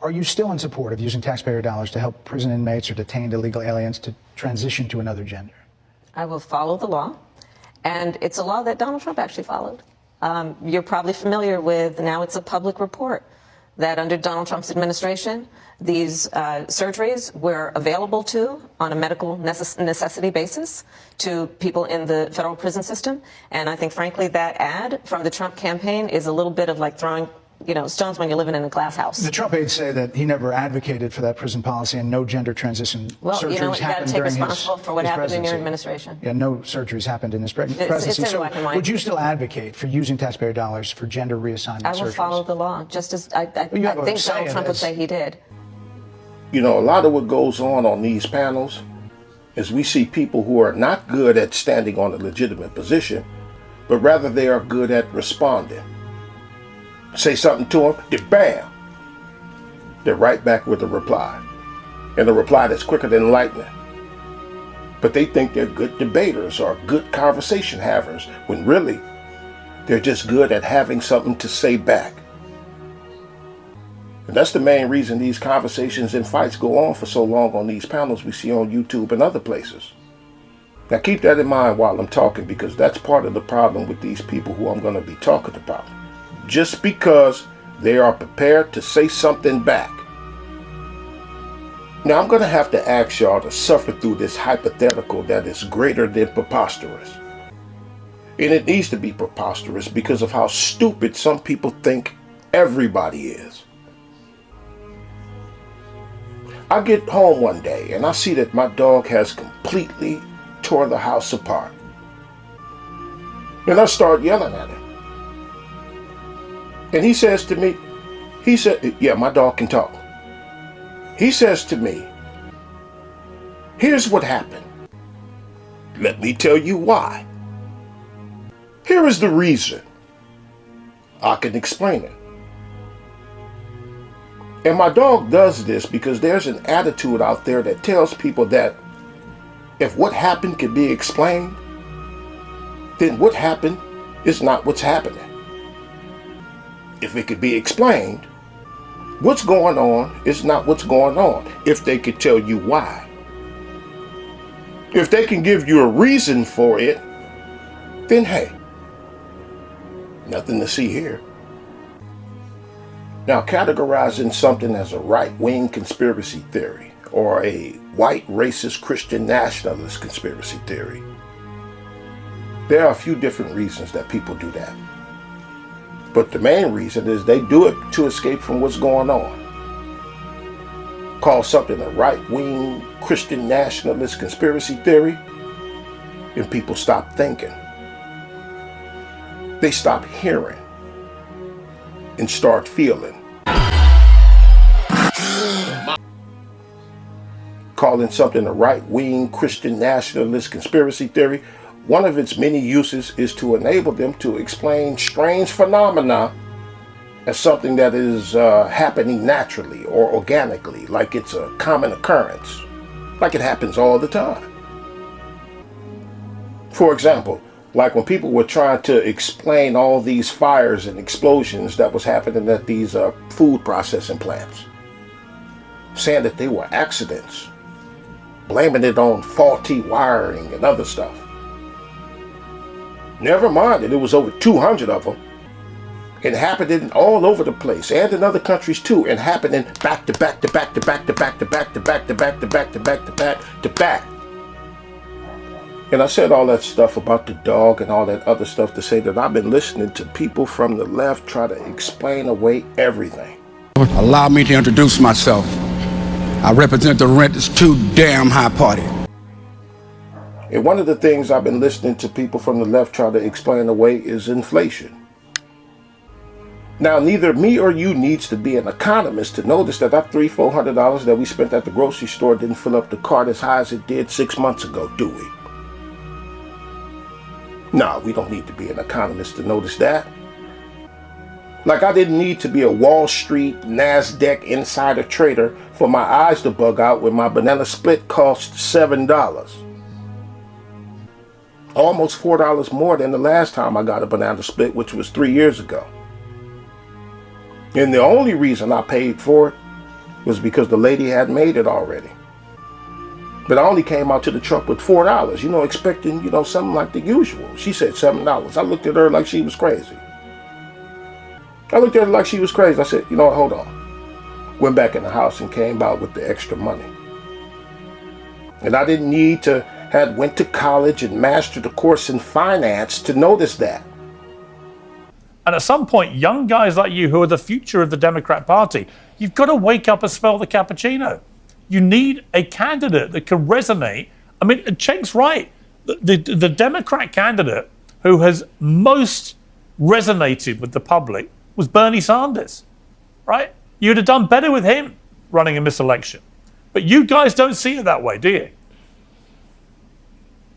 Are you still in support of using taxpayer dollars to help prison inmates or detained illegal aliens to transition to another gender? I will follow the law, and it's a law that Donald Trump actually followed. You're probably familiar with, now it's a public report, that under Donald Trump's administration, these surgeries were available on a medical necessity basis to people in the federal prison system. And I think, frankly, that ad from the Trump campaign is a little bit of like throwing stones when you're living in a glass house. The Trump aides say that he never advocated for that prison policy and no gender transition surgeries happened during his presidency. Well, you got to take responsible for what happened in your administration. Yeah, no surgeries happened in his presidency. It's in black and white. Would you still advocate for using taxpayer dollars for gender reassignment surgeries? I will follow the law, just as I think Donald Trump would say he did. You know, a lot of what goes on these panels is we see people who are not good at standing on a legitimate position, but rather they are good at responding. Say something to them, then bam, they're right back with a reply. And a reply that's quicker than lightning. But they think they're good debaters or good conversation havers, when really, they're just good at having something to say back. And that's the main reason these conversations and fights go on for so long on these panels we see on YouTube and other places. Now keep that in mind while I'm talking, because that's part of the problem with these people who I'm going to be talking about. Just because they are prepared to say something back. Now I'm going to have to ask y'all to suffer through this hypothetical that is greater than preposterous. And it needs to be preposterous because of how stupid some people think everybody is. I get home one day and I see that my dog has completely tore the house apart. And I start yelling at him. And he says to me, yeah, my dog can talk. He says to me, here's what happened. Let me tell you why. Here is the reason. I can explain it. And my dog does this because there's an attitude out there that tells people that if what happened can be explained, then what happened is not what's happening. If it could be explained, what's going on is not what's going on, if they could tell you why. If they can give you a reason for it, then hey, nothing to see here. Now, categorizing something as a right-wing conspiracy theory or a white racist Christian nationalist conspiracy theory, there are a few different reasons that people do that. But the main reason is they do it to escape from what's going on. Call something a right-wing Christian nationalist conspiracy theory, and people stop thinking. They stop hearing and start feeling. Calling something a right-wing Christian nationalist conspiracy theory, one of its many uses is to enable them to explain strange phenomena as something that is happening naturally or organically, like it's a common occurrence, like it happens all the time. For example, like when people were trying to explain all these fires and explosions that was happening at these food processing plants, saying that they were accidents, blaming it on faulty wiring and other stuff. Never mind that it was over 200 of them. It happening all over the place and in other countries too, and happening back to back to back to back to back to back to back to back to back to back to back to back. And I said all that stuff about the dog and all that other stuff to say that I've been listening to people from the left try to explain away everything. Allow me to introduce myself. I represent the Rent is Too Damn High party. And one of the things I've been listening to people from the left try to explain away is inflation. Now, neither me or you needs to be an economist to notice that that $300-400 that we spent at the grocery store didn't fill up the cart as high as it did 6 months ago, do we? No, we don't need to be an economist to notice that. Like I didn't need to be a Wall Street, NASDAQ insider trader for my eyes to bug out when my banana split cost $7. Almost $4 more than the last time I got a banana split, which was 3 years ago. And the only reason I paid for it was because the lady had made it already. But I only came out to the truck with $4, expecting, something like the usual. She said $7. I looked at her like she was crazy. I said, hold on. Went back in the house and came out with the extra money. And I didn't need to have went to college and mastered a course in finance to notice that. And at some point, young guys like you who are the future of the Democrat Party, you've got to wake up and smell the cappuccino. You need a candidate that can resonate. I mean, Cenk's right. The Democrat candidate who has most resonated with the public was Bernie Sanders, right? You'd have done better with him running in this election. But you guys don't see it that way, do you?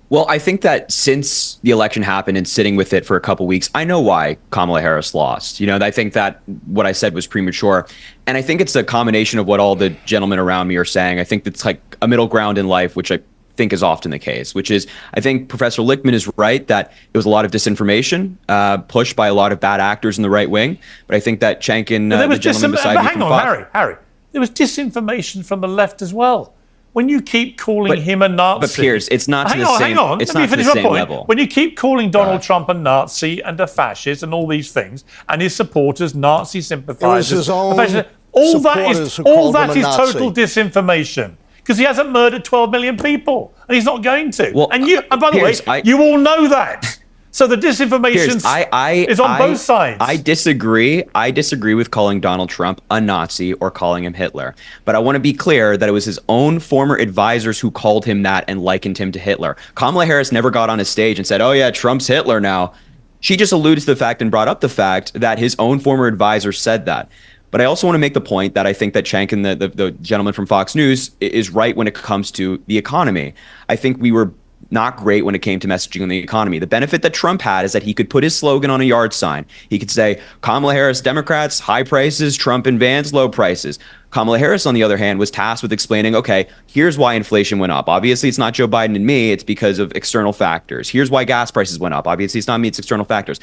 Well, I think that since the election happened and sitting with it for a couple of weeks, I know why Kamala Harris lost. I think that what I said was premature. And I think it's a combination of what all the gentlemen around me are saying. I think it's like a middle ground in life, which I think is often the case, which is I think Professor Lichtman is right that it was a lot of disinformation pushed by a lot of bad actors in the right wing. But I think that Cenk and the gentleman beside me from Fox... Harry, there was disinformation from the left as well. When you keep calling him a Nazi... But Piers, it's not to the same, it's not to the same level. When you keep calling Donald Trump a Nazi and a fascist and all these things, and his supporters, Nazi sympathizers... all that is total disinformation. Because he hasn't murdered 12 million people, and he's not going to. Well, and by the way, you all know that. So the disinformation is on both sides. I disagree. I disagree with calling Donald Trump a Nazi or calling him Hitler. But I want to be clear that it was his own former advisors who called him that and likened him to Hitler. Kamala Harris never got on a stage and said, oh yeah, Trump's Hitler now. She just alluded to the fact and brought up the fact that his own former advisor said that. But I also want to make the point that I think that Cenk and the gentleman from Fox News is right when it comes to the economy. I think we were not great when it came to messaging on the economy. The benefit that Trump had is that he could put his slogan on a yard sign. He could say, Kamala Harris, Democrats, high prices, Trump and Vance, low prices. Kamala Harris, on the other hand, was tasked with explaining, okay, here's why inflation went up. Obviously, it's not Joe Biden and me. It's because of external factors. Here's why gas prices went up. Obviously, it's not me. It's external factors.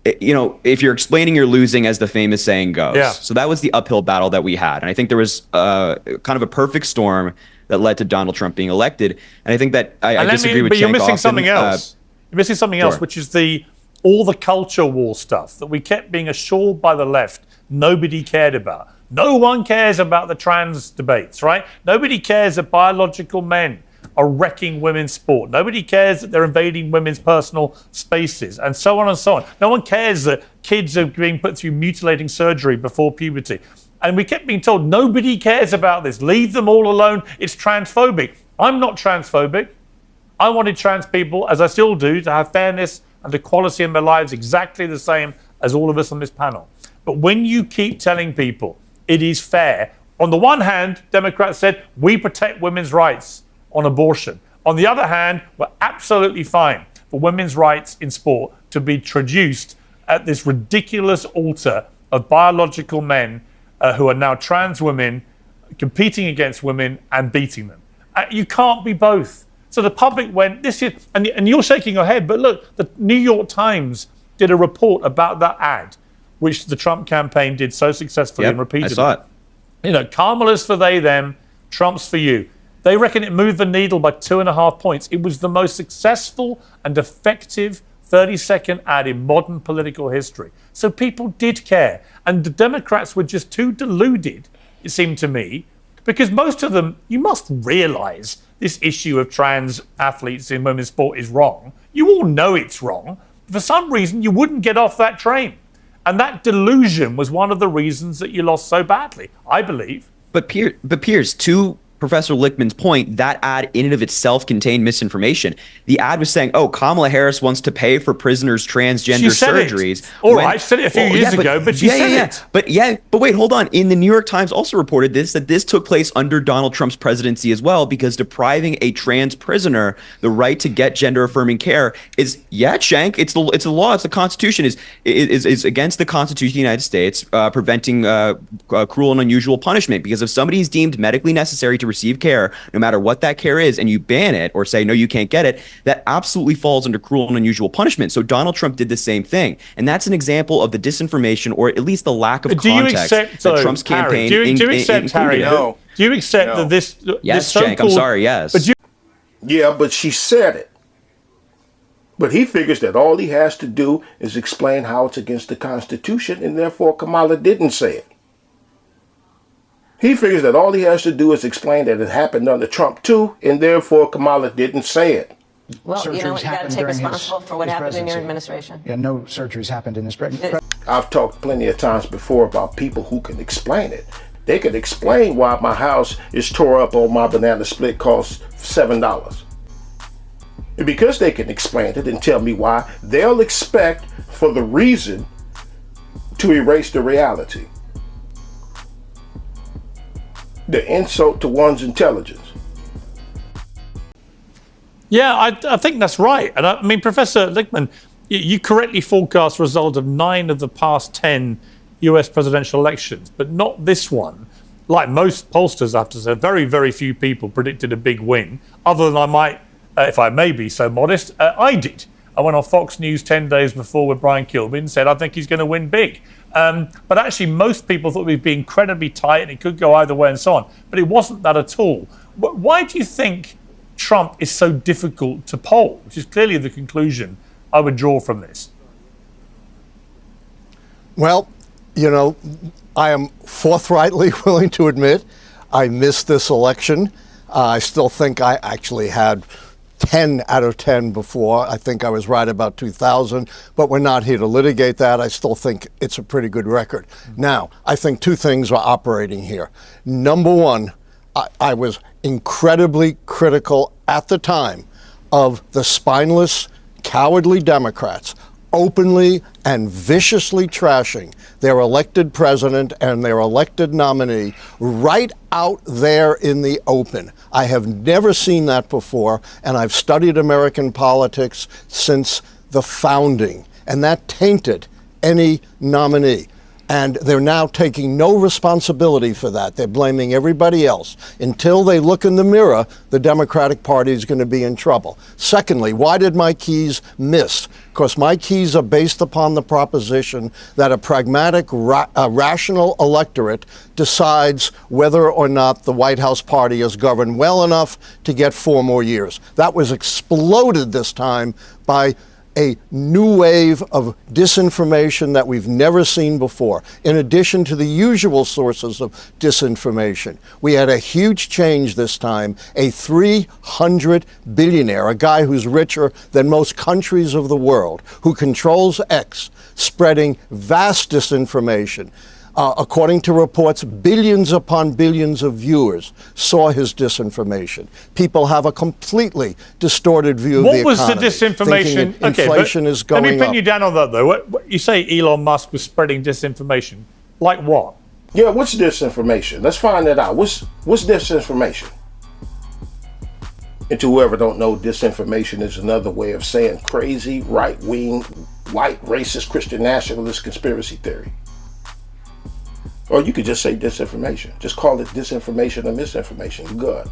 If you're explaining, you're losing, as the famous saying goes. Yeah. So that was the uphill battle that we had. And I think there was kind of a perfect storm that led to Donald Trump being elected. And I think that I disagree with Cenk. But you're missing something else. You're missing something else, which is all the culture war stuff that we kept being assured by the left nobody cared about. No one cares about the trans debates, right? Nobody cares that biological men are wrecking women's sport. Nobody cares that they're invading women's personal spaces, and so on and so on. No one cares that kids are being put through mutilating surgery before puberty. And we kept being told, nobody cares about this. Leave them all alone. It's transphobic. I'm not transphobic. I wanted trans people, as I still do, to have fairness and equality in their lives exactly the same as all of us on this panel. But when you keep telling people it is fair, on the one hand, Democrats said, we protect women's rights on abortion. On the other hand, we're absolutely fine for women's rights in sport to be traduced at this ridiculous altar of biological men who are now trans women competing against women and beating them. You can't be both. So the public went, this is, and you're shaking your head, but look, the New York Times did a report about that ad, which the Trump campaign did so successfully and repeatedly. I saw it. Kamala's for they, them, Trump's for you. They reckon it moved the needle by 2.5 points. It was the most successful and effective 30-second ad in modern political history. So people did care. And the Democrats were just too deluded, it seemed to me, because most of them, you must realize this issue of trans athletes in women's sport is wrong. You all know it's wrong. For some reason, you wouldn't get off that train. And that delusion was one of the reasons that you lost so badly, I believe. But Piers, to Professor Lichtman's point, that ad in and of itself contained misinformation. The ad was saying, oh, Kamala Harris wants to pay for prisoners' transgender surgeries. She said it a few years ago, but she said it. But wait, hold on. In the New York Times also reported that this took place under Donald Trump's presidency as well, because depriving a trans prisoner the right to get gender-affirming care is, Cenk, it's the law, it's the Constitution, is against the Constitution of the United States, preventing cruel and unusual punishment, because if somebody is deemed medically necessary to to receive care, no matter what that care is, and you ban it or say, no, you can't get it, that absolutely falls under cruel and unusual punishment. So Donald Trump did the same thing. And that's an example of the disinformation, or at least the lack of context that Trump's campaign do you accept, Harry? No. Do you accept that this... Yes, this Cenk, I'm sorry, yes. But Yeah, but she said it. But he figures that all he has to do is explain how it's against the Constitution, and therefore Kamala didn't say it. He figures that all he has to do is explain that it happened under Trump too, and therefore Kamala didn't say it. Well, you know, you got to take responsible for what happened in your administration. Yeah, no surgeries happened in his presidency. I've talked plenty of times before about people who can explain it. They can explain why my house is tore up or my banana split costs $7. And because they can explain it and tell me why, they'll expect for the reason to erase the reality. The insult to one's intelligence. yeah, I think that's right. And I mean, Professor Lichtman, you correctly forecast the result of 9 of the past 10 US presidential elections, but not this one. Like most pollsters, I have to say, very, very few people predicted a big win, other than I might, if I may be so modest, I did. I went on Fox News 10 days before with Brian Kilby and said, I think he's going to win big. But actually, most people thought it would be incredibly tight and it could go either way and so on. But it wasn't that at all. Why do you think Trump is so difficult to poll, which is clearly the conclusion I would draw from this? Well, you know, I am forthrightly willing to admit I missed this election. I still think I actually had 10 out of 10 before. I think I was right about 2000, but we're not here to litigate that. I still think it's a pretty good record. Now, I think two things are operating here. Number one, I was incredibly critical at the time of the spineless, cowardly Democrats openly and viciously trashing their elected president and their elected nominee right out there in the open. I have never seen that before, and I've studied American politics since the founding, and that tainted any nominee. And they're now taking no responsibility for that. They're blaming everybody else. Until they look in the mirror, the Democratic Party is going to be in trouble. Secondly, why did my keys miss? Because my keys are based upon the proposition that a pragmatic, rational electorate decides whether or not the White House party is governed well enough to get 4 more years. That was exploded this time by a new wave of disinformation that we've never seen before, in addition to the usual sources of disinformation. We had a huge change this time, a 300 billionaire, a guy who's richer than most countries of the world, who controls X, spreading vast disinformation. According to reports, billions upon billions of viewers saw his disinformation. People have a completely distorted view of the economy. What was the disinformation? Inflation is going up. Let me pin you down on that, though. You say Elon Musk was spreading disinformation. Like what? Yeah, what's disinformation? Let's find that out. What's disinformation? And to whoever don't know, disinformation is another way of saying crazy, right-wing, white, racist, Christian nationalist conspiracy theory. Or you could just say disinformation. Just call it disinformation or misinformation. You're good.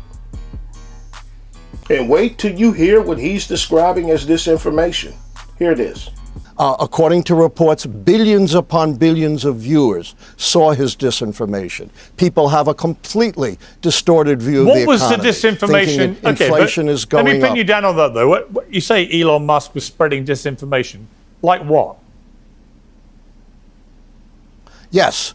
And wait till you hear what he's describing as disinformation. Here it is. According to reports, billions upon billions of viewers saw his disinformation. People have a completely distorted view of the economy. What was the disinformation? Inflation is going up. Let me pin you down on that, though. You say Elon Musk was spreading disinformation. Like what? Yes.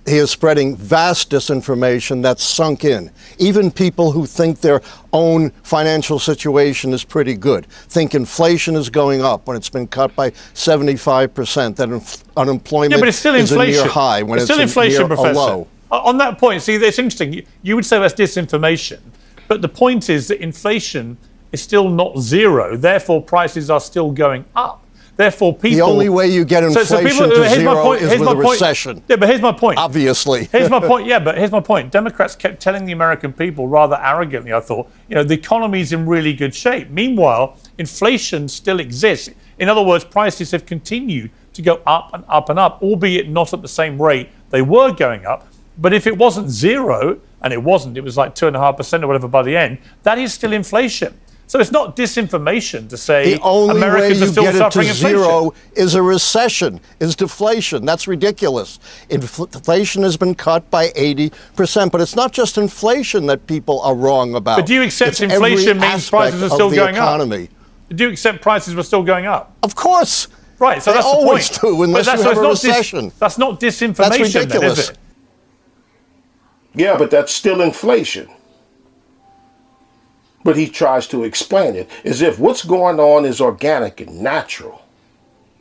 He is spreading vast disinformation that's sunk in. Even people who think their own financial situation is pretty good think inflation is going up when it's been cut by 75%, that unemployment but it's still is inflation. a near high when it's still inflation, near Professor. A low. On that point, see, it's interesting. You would say that's disinformation, but the point is that inflation is still not zero. Therefore, prices are still going up. Therefore, people... The only way you get inflation to zero is with a recession. Yeah, but here's my point. Obviously. Here's my point. Yeah, but here's my point. Democrats kept telling the American people rather arrogantly, I thought, the economy is in really good shape. Meanwhile, inflation still exists. In other words, prices have continued to go up and up and up, albeit not at the same rate they were going up. But if it wasn't zero and it wasn't. It was like 2.5% or whatever by the end. That is still inflation. So it's not disinformation to say the only Americans way are you still get it suffering to inflation. zero is a recession, is deflation. That's ridiculous. Inflation has been cut by 80%, but it's not just inflation that people are wrong about. But do you accept it's inflation means prices are still going economy. up? Do you accept prices were still going up? Of course. Right, so they that's always the point. do, unless you have a recession. That's not disinformation, that's ridiculous. then, is it? Yeah, but that's still inflation. But he tries to explain it as if what's going on is organic and natural.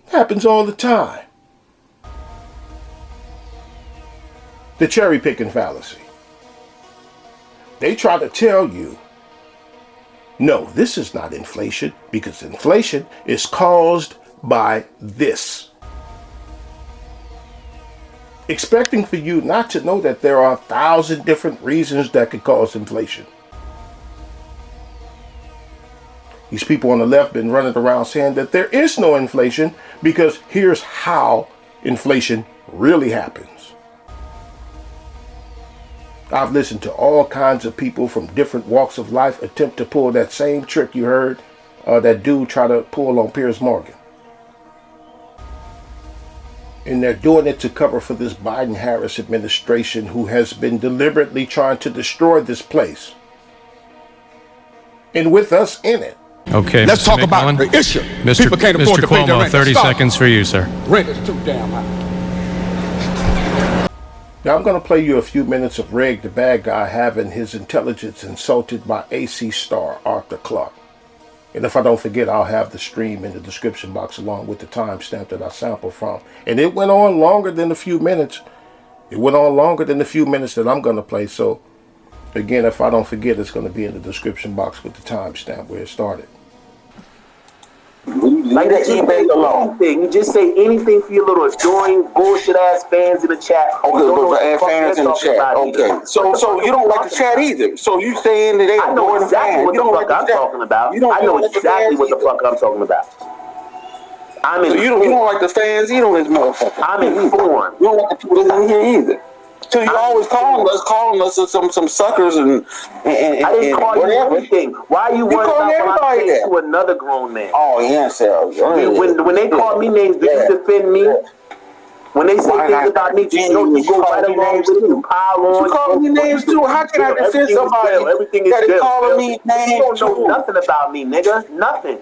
It happens all the time. The cherry picking fallacy. They try to tell you, no, this is not inflation, because inflation is caused by this. Expecting for you not to know that there are 1,000 different reasons that could cause inflation. These people on the left been running around saying that there is no inflation because here's how inflation really happens. I've listened to all kinds of people from different walks of life attempt to pull that same trick you heard that dude try to pull on Piers Morgan. And they're doing it to cover for this Biden-Harris administration who has been deliberately trying to destroy this place. And with us in it. Okay, Let's Mr. talk McMillan. about the issue. Mr. People can't afford Mr. to pay their Cuomo, rent. 30 Stop. seconds for you, sir. Rent is too damn high. Now I'm going to play you a few minutes of Reg the bad guy having his intelligence insulted by A.C. Star, Arthur Clarke. And if I don't forget, I'll have the stream in the description box along with the timestamp that I sampled from. And it went on longer than a few minutes. It went on longer than the few minutes that I'm going to play. So again, if I don't forget, it's going to be in the description box with the timestamp where it started. Like that eBay alone. You just say anything for your little adoring bullshit ass fans in the chat. Okay, fans in the chat. Okay, so you don't like the chat either. So you saying that they know adoring exactly fans? what You the don't fuck like I'm the chat. talking about. You don't I know like the exactly fans what the either. fuck I'm talking about. I'm So you don't like the fans either, this motherfucker. I'm informed. You don't like the people that's in here either. So you always calling us some suckers and I didn't call whatever. you anything. Why are you worried call about what I everybody say that. to another grown man? Oh, yeah, so When they call me names, do you defend me? When they say things about me, do you go right along with it, you pile on? You calling me names too? How can I defend somebody that is calling me names too? You don't know nothing about me, nigga. Nothing.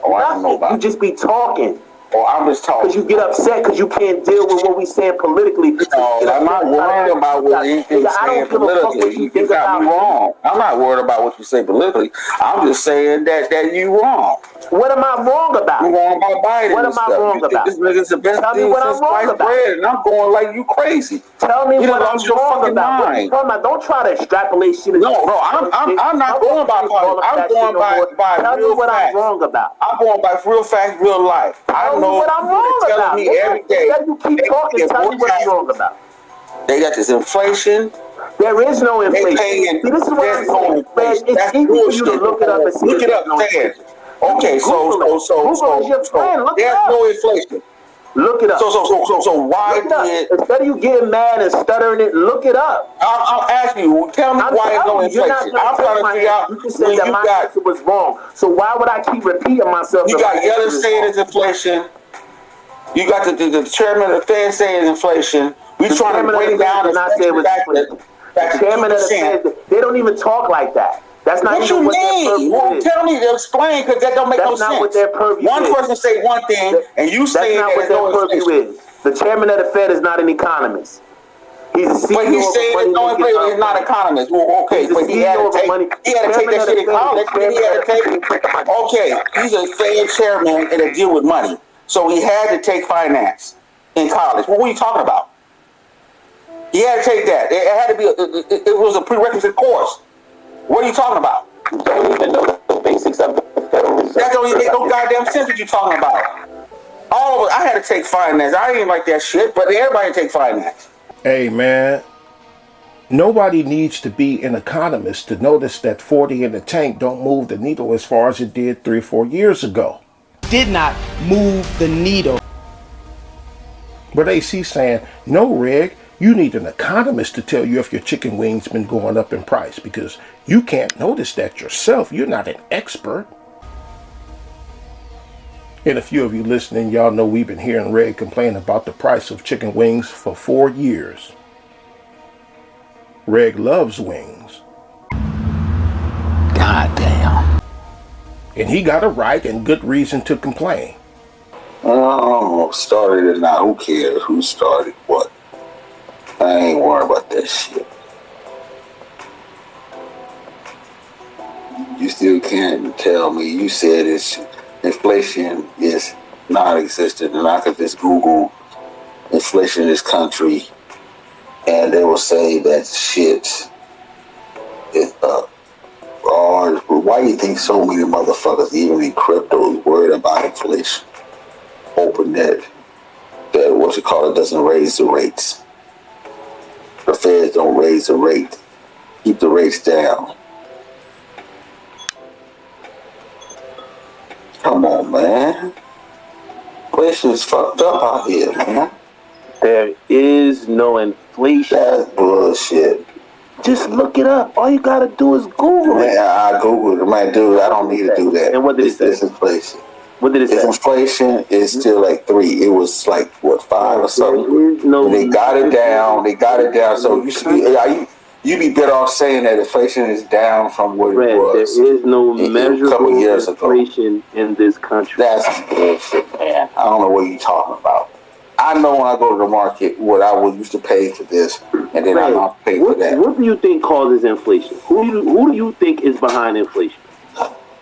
Oh, I don't know about You just be talking. Oh, I'm just talking. Because you get upset because you can't deal with what we saying politically. No, I'm not worried about what anything's saying politically. You got me wrong. I'm not worried about what you say politically. I'm just saying that you wrong. What am I wrong about? You're wrong about Biden. What am I wrong about? This nigga's the best thing since sliced bread, and I'm going like you crazy. Tell me what I'm wrong about. Mind. Don't try to extrapolate shit. No, I'm not going by politics. I'm going by Tell me real what facts. I'm wrong about. I'm going by real facts, real life. I know what I'm wrong telling about. me every day. You keep talking. Tell me what I'm wrong about. They got this inflation. There is no inflation. See, this is what I'm saying. It's easy for you to look it up and see. Look it up, man. Okay, so there's no inflation. Look it up. So why did instead of you getting mad and stuttering it, look it up. I'll ask you. Tell me why there's no inflation. I'm trying to figure out. You just said that my answer was wrong. So why would I keep repeating myself? You got Yeller saying it's inflation. You got the chairman of the Fed saying it's inflation. We trying to bring down the chairman of the Fed. They don't even talk like that. That's not what you mean. Well, tell me to explain, because that don't make no sense. That's not what their purview is. One person say one thing, and you saying that their purview is. The chairman of the Fed is not an economist. He's a CEO. But he's saying that no inflation is not economist. Well, okay, but he had to take that shit in college. Okay, he's a Fed chairman and a deal with money, so he had to take finance in college. What were you talking about? He had to take that. It had to be. It was a prerequisite course. What are you talking about? You don't even know the basics of the Federal Reserve. That don't even make no goddamn sense what you're talking about. All of it, I had to take finance. I didn't like that shit, but everybody take finance. Hey, man. Nobody needs to be an economist to notice that 40 in the tank don't move the needle as far as it did 3 or 4 years ago. Did not move the needle. But AC saying, no, Reg, You need an economist to tell you if your chicken wings been going up in price, because you can't notice that yourself. You're not an expert. And a few of you listening, y'all know we've been hearing Reg complain about the price of chicken wings for 4 years. Reg loves wings. God damn. And he got a right and good reason to complain. Oh, started it now. Who cares who started what? I ain't worried about that shit. You still can't tell me. You said inflation is non-existent, and I could just Google inflation in this country, and they will say that shit is up. Or why do you think so many motherfuckers, even in crypto, is worried about inflation? Hoping that what you call it doesn't raise the rates. The Feds don't raise the rate. Keep the rates down. Come on, man. Inflation is fucked up out here, man. There is no inflation. That's bullshit. Just look it up. All you gotta do is Google it. Man, I Googled it. Man, dude, I don't need to do that. And what did it say? It's inflation. What did it say? Inflation is still like 3. It was like, what, 5 or something? There is no. They got it down. So you be better off saying that inflation is down from what it was. There is no measurable couple years inflation in this country. That's bullshit, man. I don't know what you're talking about. I know when I go to the market what I would used to pay for this, and then I don't pay for that. What do you think causes inflation? Who do you think is behind inflation?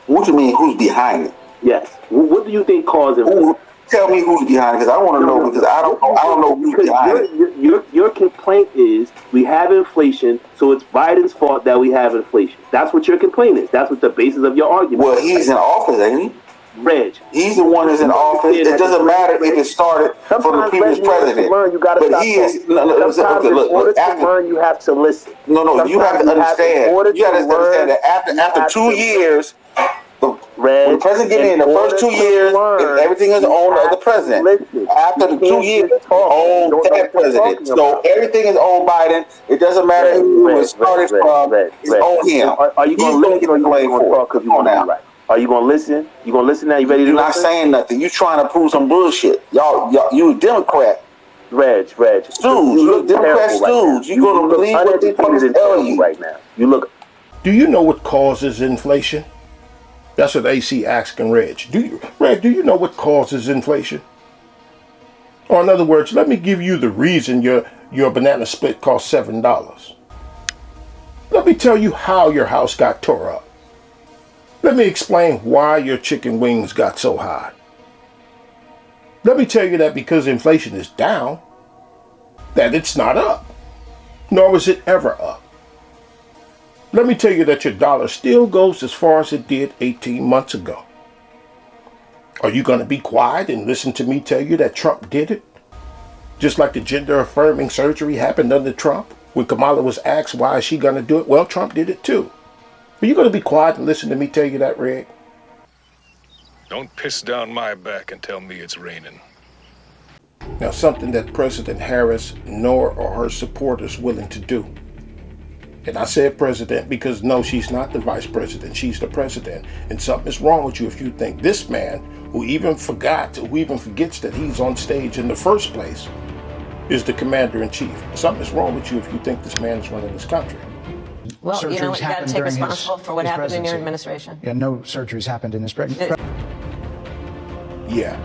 What do you mean? Who's behind it? Yes. What do you think causes inflation? Tell me who's behind it, because I want to know, because I don't know who's behind it. Your complaint is we have inflation, so it's Biden's fault that we have inflation. That's what your complaint is. That's what the basis of your argument. Well, he's in office, ain't he? Reg. He's the one that's in office. It doesn't matter if it started from the previous president. But he is. Sometimes in order to learn, you have to listen. No, you have to understand. You have to understand that after 2 years, when the president get in the first 2 years, everything is owned of the president. After the 2 years, owned that president. So everything is owned Biden. It doesn't matter who it started from. It's on him. Are you going to listen or are you going to talk because you want to be right? Are you gonna listen? You gonna listen now? You ready to listen? You're not saying nothing. You trying to prove some bullshit. Y'all, you a Democrat. Reg. Stooge. You a Democrat stooge. You gonna believe what they tell you right now. You look. Do you know what causes inflation? That's what AC asking Reg. Reg, do you know what causes inflation? Or in other words, let me give you the reason your banana split cost $7. Let me tell you how your house got tore up. Let me explain why your chicken wings got so high. Let me tell you that because inflation is down, that it's not up, nor is it ever up. Let me tell you that your dollar still goes as far as it did 18 months ago. Are you going to be quiet and listen to me tell you that Trump did it? Just like the gender-affirming surgery happened under Trump, when Kamala was asked why is she going to do it? Well, Trump did it too. Are you going to be quiet and listen to me tell you that, Reg? Don't piss down my back and tell me it's raining. Now, something that President Harris nor are her supporters willing to do. And I said president because no, she's not the vice president. She's the president. And something is wrong with you if you think this man, who even forgets that he's on stage in the first place, is the commander-in-chief. Something is wrong with you if you think this man is running this country. Well, you know what, you got to take responsible for what happened in your administration. Yeah, no surgeries happened in his presidency. Yeah.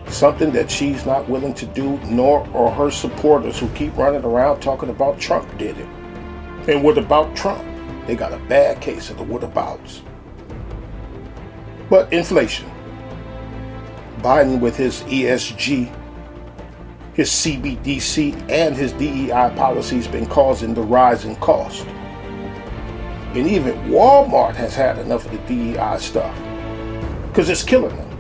Something that she's not willing to do, nor are her supporters who keep running around talking about Trump did it. And what about Trump? They got a bad case of the whatabouts. But inflation. Biden with his ESG, his CBDC, and his DEI policies been causing the rise in cost. And even Walmart has had enough of the DEI stuff because it's killing them.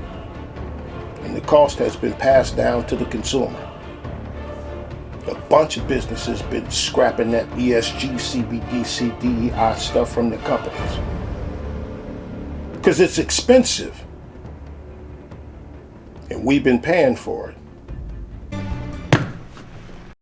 And the cost has been passed down to the consumer. A bunch of businesses been scrapping that ESG, CBDC, DEI stuff from the companies because it's expensive. And we've been paying for it.